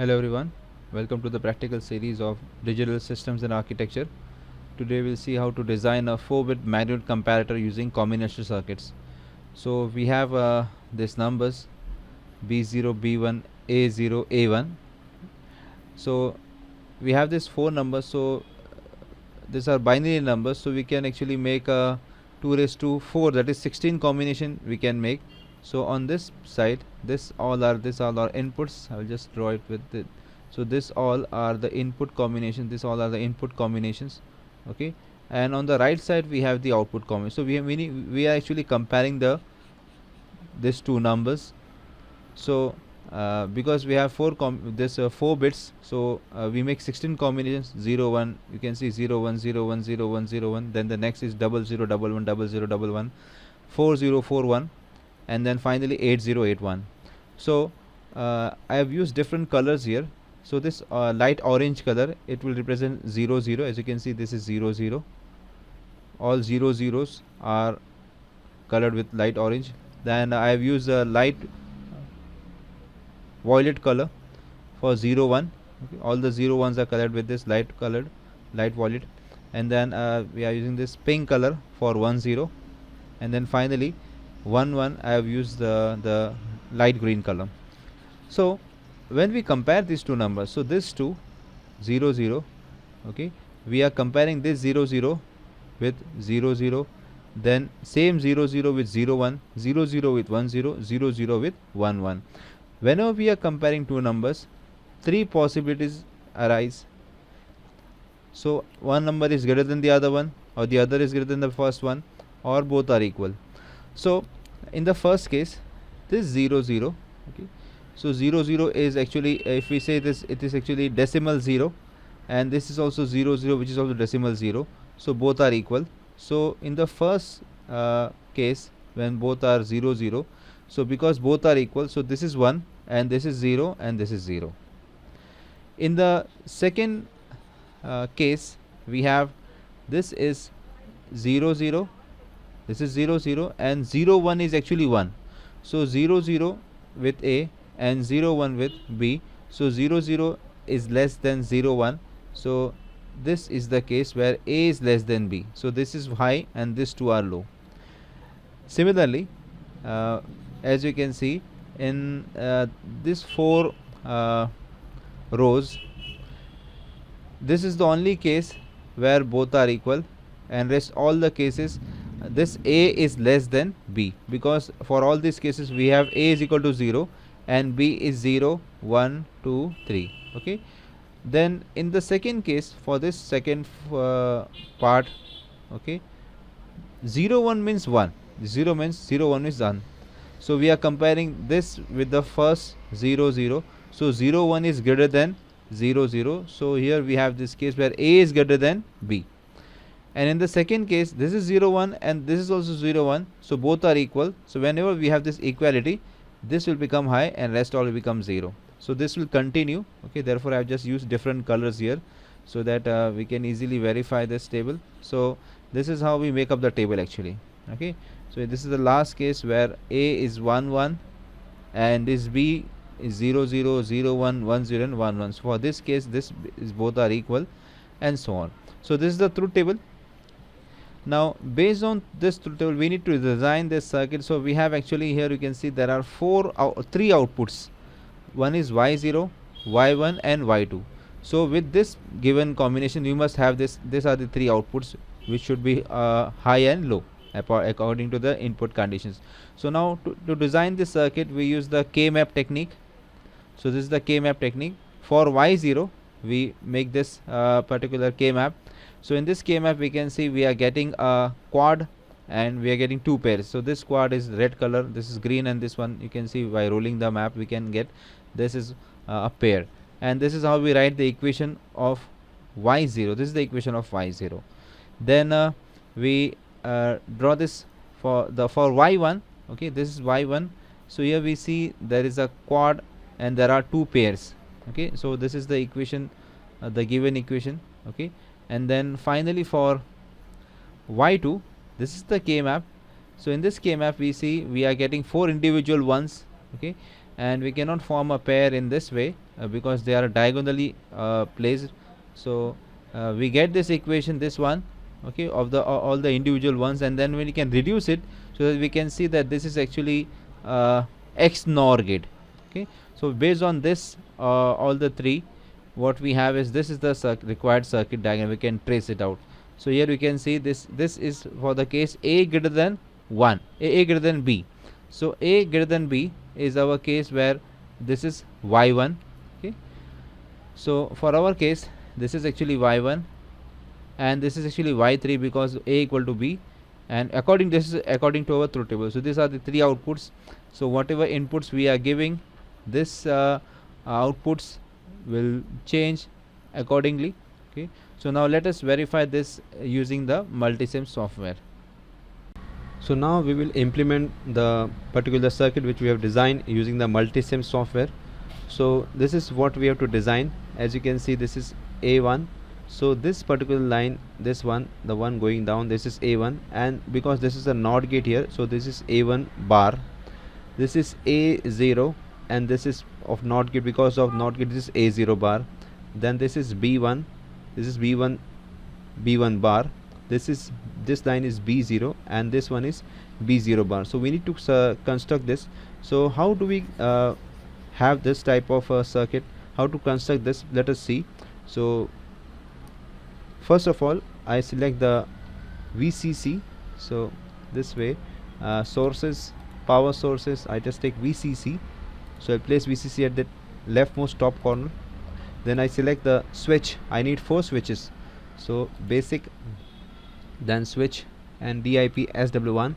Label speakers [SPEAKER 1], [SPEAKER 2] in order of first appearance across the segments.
[SPEAKER 1] Hello everyone, welcome to the practical series of Digital Systems and Architecture. Today we'll see how to design a 4-bit magnitude comparator using combinational circuits. So we have these numbers B0, B1, A0, A1. So we have these 4 numbers, so these are binary numbers, so we can actually make a 2 raised to 4, that is 16 combination we can make. So on this side, these all are inputs. I will just draw it with it. So this all are the input combinations, this all are the input combinations, okay. And on the right side we have the output combination. So we are actually comparing these two numbers. So because we have 4 bits, so we make 16 combinations. 0 1, you can see 0 1 0 1 0 1 0 1, then the next is 0 0 1 1 0 0 1 1, 4 0 4 1, and then finally 8 0 8 1. So I have used different colors here. So this light orange color, it will represent 0 0. As you can see, this is 0 0. All 0 zeros are colored with light orange. Then I have used a light violet color for 0 1. Okay. All the 0 1s are colored with this light violet. And then we are using this pink color for 1 0. And then finally 1 1, I have used the light green color. So when we compare these two numbers, so this two 0 0, okay, we are comparing this 0 0 with 0 0, then same 0 0 with 0 1, 0 0 with 1 0, 0 0 with 1 1. Whenever we are comparing two numbers, three possibilities arise. So one number is greater than the other one, or the other is greater than the first one, or both are equal. So in the first case, this 0 0, okay, so 0 0 is actually, if we say this, it is actually decimal 0, and this is also 0 0, which is also decimal 0. So both are equal. So in the first case, when both are 0 0, so because both are equal, so this is 1 and this is 0 and this is 0. In the second case, we have this is 0 0, this is 0 0, and 0 1 is actually 1. So 0 0 with A and 0 1 with B. So 0 0 is less than 0 1. So this is the case where A is less than B. So this is high and these two are low. Similarly, as you can see in these 4 rows, this is the only case where both are equal, and rest all the cases this A is less than B, because for all these cases we have A is equal to 0 and B is 0 1 2 3. Okay. Then in the second case, for this second part, okay, 0 1 means 1, 0 means 0 1 is 1. So we are comparing this with the first 0 0. So 0 1 is greater than 0 0. So here we have this case where A is greater than B. And in the second case, this is 0 1 and this is also 0 1. So both are equal. So whenever we have this equality, this will become high and rest all will become 0. So this will continue. Okay, therefore I have just used different colors here so that we can easily verify this table. So this is how we make up the table actually. Okay, so this is the last case where A is 1 1 and this B is 0 0 0 1 1 0 and 1 1. So for this case, this is both are equal, and so on. So this is the truth table. Now based on this truth table, we need to design this circuit. So we have actually, here you can see there are 3 outputs. One is Y0, Y1 and Y2. So with this given combination, you must have this. These are the 3 outputs which should be high and low according to the input conditions. So now to design this circuit, we use the K-map technique. So this is the K-map technique. For Y0, we make this particular K-map. So in this K-map, we can see we are getting a quad and we are getting 2 pairs. So this quad is red color, this is green, and this one you can see by rolling the map we can get this is a pair. And this is how we write the equation of Y0. This is the equation of Y0. Then we draw this for Y1. Okay, this is Y1. So here we see there is a quad and there are 2 pairs. Okay, so this is the equation, the given equation. Okay, and then finally for Y2, this is the K-map. So in this K-map we see we are getting 4 individual ones. Okay, and we cannot form a pair in this way because they are diagonally placed. So we get this equation, this one, okay, of the all the individual ones, and then when we can reduce it, so that we can see that this is actually X NOR gate. Okay, so based on this all the three, what we have is this is the required circuit diagram. We can trace it out. So here we can see this is for the case A greater than 1, A greater than B. So A greater than B is our case where this is Y1. Okay, so for our case this is actually Y1 and this is actually Y3 because A equal to B, and this is according to our truth table. So these are the three outputs. So whatever inputs we are giving, this outputs will change accordingly. Okay, so now let us verify this using the Multisim software.
[SPEAKER 2] So now we will implement the particular circuit which we have designed using the Multisim software. So this is what we have to design. As you can see, this is A1. So this particular line, this one, the one going down, this is A1, and because this is a NOT gate here, so this is A1 bar. This is A0, and this is of NOT gate. Because of NOT gate, this is A0 bar. Then this is B1, this is B1 bar. This line is B0 and this one is B0 bar. So we need to construct this. So how do we have this type of circuit? How to construct this? Let us see. So first of all, I select the VCC. So this way, sources, power sources, I just take VCC. So I place VCC at the leftmost top corner. Then I select the switch. I need 4 switches. So basic, then switch, and DIP SW1.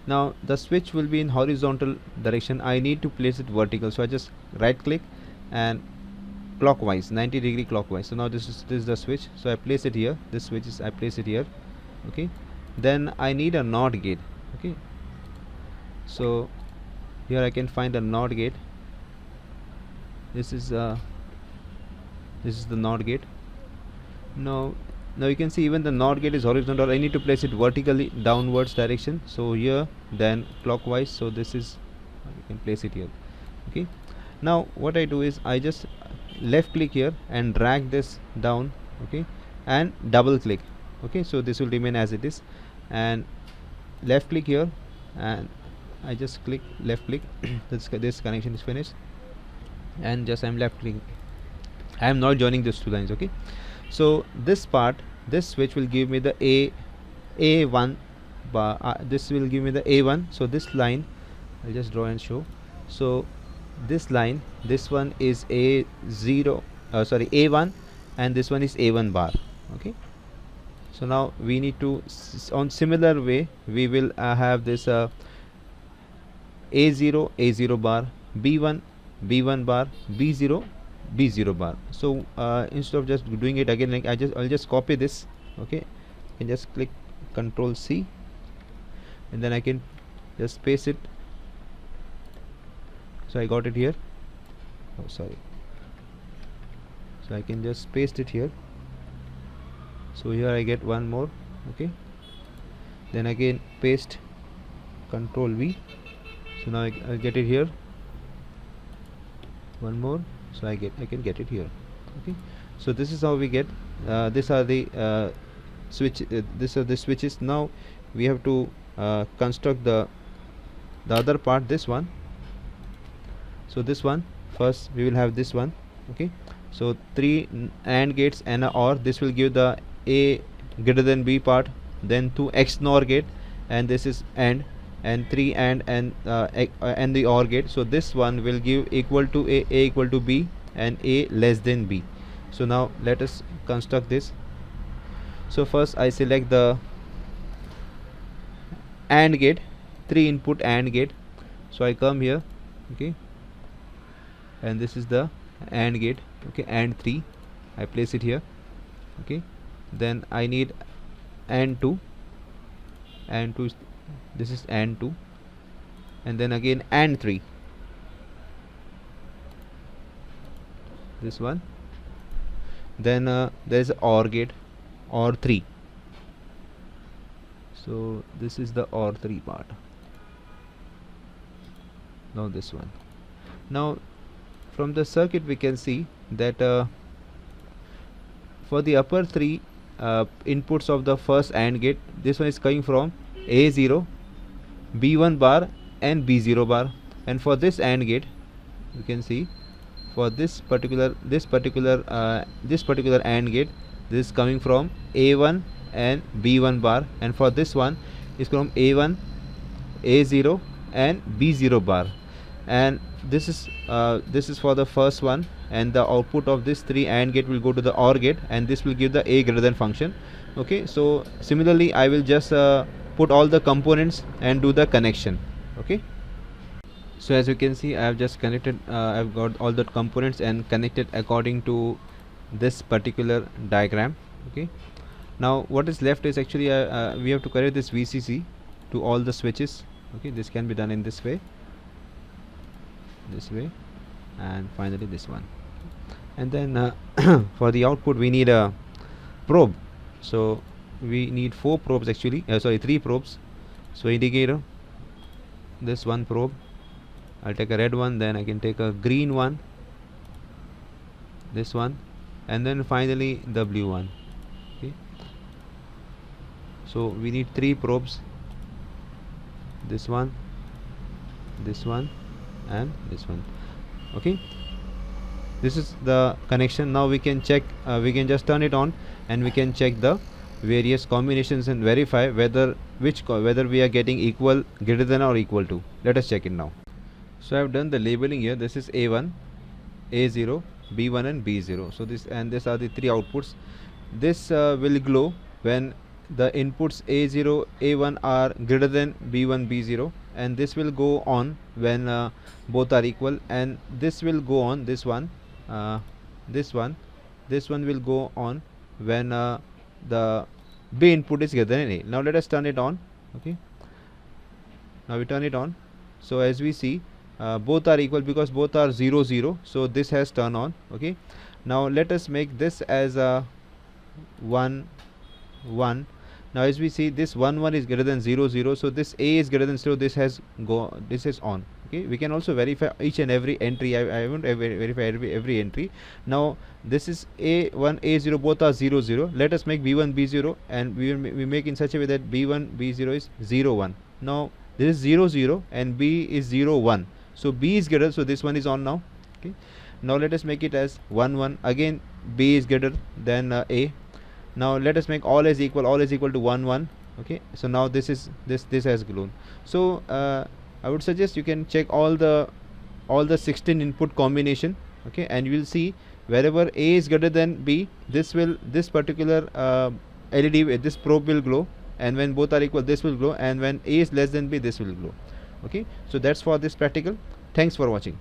[SPEAKER 2] Now the switch will be in horizontal direction. I need to place it vertical. So I just right click and clockwise, 90-degree clockwise. So now this is the switch. So I place it here. This switch is, I place it here. Okay. Then I need a NOT gate. Okay. So here I can find a NOT gate. This is the NOT gate. Now you can see even the NOT gate is horizontal. I need to place it vertically, downwards direction. So here, then clockwise. So this is, you can place it here. Okay. Now what I do is I just left click here and drag this down. Okay, and double click. Okay, so this will remain as it is, and left click here, and I just click left click. This connection is finished, and just I'm left clicking. I am not joining these two lines. Okay, so this part, this switch will give me the A1 bar. This will give me the A1. So this line, I'll just draw and show. So this line, this one is A0, A1, and this one is A1 bar. Okay, so now we need to on similar way we will have this A0 bar, B1 bar, B0 bar. So instead of just doing it again, like I'll just copy this. Okay, and just click Control C, and then I can just paste it. So I got it here. Oh, sorry. So I can just paste it here. So here I get one more. Okay, then again paste, Control V. So now I get it here. One more. So I can get it here. Okay, so this is how we get. These are the these are the switches. Now we have to construct the other part, this one. So this one first we will have this one. Okay, so 3 AND gates and a OR. This will give the A greater than B part. Then 2 XNOR gate, and this is AND, and 3 AND and the OR gate. So this one will give equal to A equal to B, and A less than B. So now let us construct this. So first I select the AND gate, 3 input AND gate. So I come here. Okay, and this is the AND gate. Okay, AND 3, I place it here. Okay, then I need AND 2, this is AND 2, and then again AND 3, this one. Then there is OR gate, OR 3. So this is the OR 3 part. Now this one. Now from the circuit we can see that for the upper three inputs of the first AND gate, this one is coming from A0, B1 bar and B0 bar, and for this AND gate you can see for this particular AND gate, this is coming from A1 and B1 bar, and for this one is from A1, A0 and B0 bar, and this is for the first one, and the output of this 3 AND gate will go to the OR gate, and this will give the A greater than function. Okay, so similarly I will just put all the components and do the connection. Okay, so as you can see I have just connected, I've got all the components and connected according to this particular diagram. Okay, now what is left is actually we have to connect this VCC to all the switches. Okay, this can be done in this way, and finally this one, and then for the output we need a probe. So we need 4 probes actually, 3 probes. So indicator, this one probe, I'll take a red one, then I can take a green one, this one, and then finally the blue one. Okay, so we need 3 probes, this one, and this one. Okay, this is the connection. Now we can check, we can just turn it on and we can check the various combinations and verify whether we are getting equal, greater than or equal to. Let us check it now. So I have done the labeling here. This is A1, A0, B1 and B0. So these are the 3 outputs. This will glow when the inputs A0, A1 are greater than B1, B0, and this will go on when both are equal, and this will go on, this one will go on when the B input is greater than A. Now let us turn it on. Okay, now we turn it on. So as we see, both are equal because both are 0 0, so this has turned on. Okay, now let us make this as a 1 1. Now as we see, this 1 1 is greater than 0 0, so this A is greater than 0, this is on. Okay, we can also verify each and every entry. I won't verify every entry. Now this is A1, A0, both are 0 0. Let us make B1 B0, and we make in such a way that B1 B0 is 0 1. Now this is 0 0 and B is 0 1, so B is greater, so this one is on now. Okay, now let us make it as 1 1. Again B is greater than A. Now let us make all is equal to 1 1. Okay, so now this has glowed. So I would suggest you can check all the 16 input combination. Okay, and you will see wherever A is greater than B, this particular LED, this probe will glow, and when both are equal, this will glow, and when A is less than B, this will glow. Okay, so that's for this practical. Thanks for watching.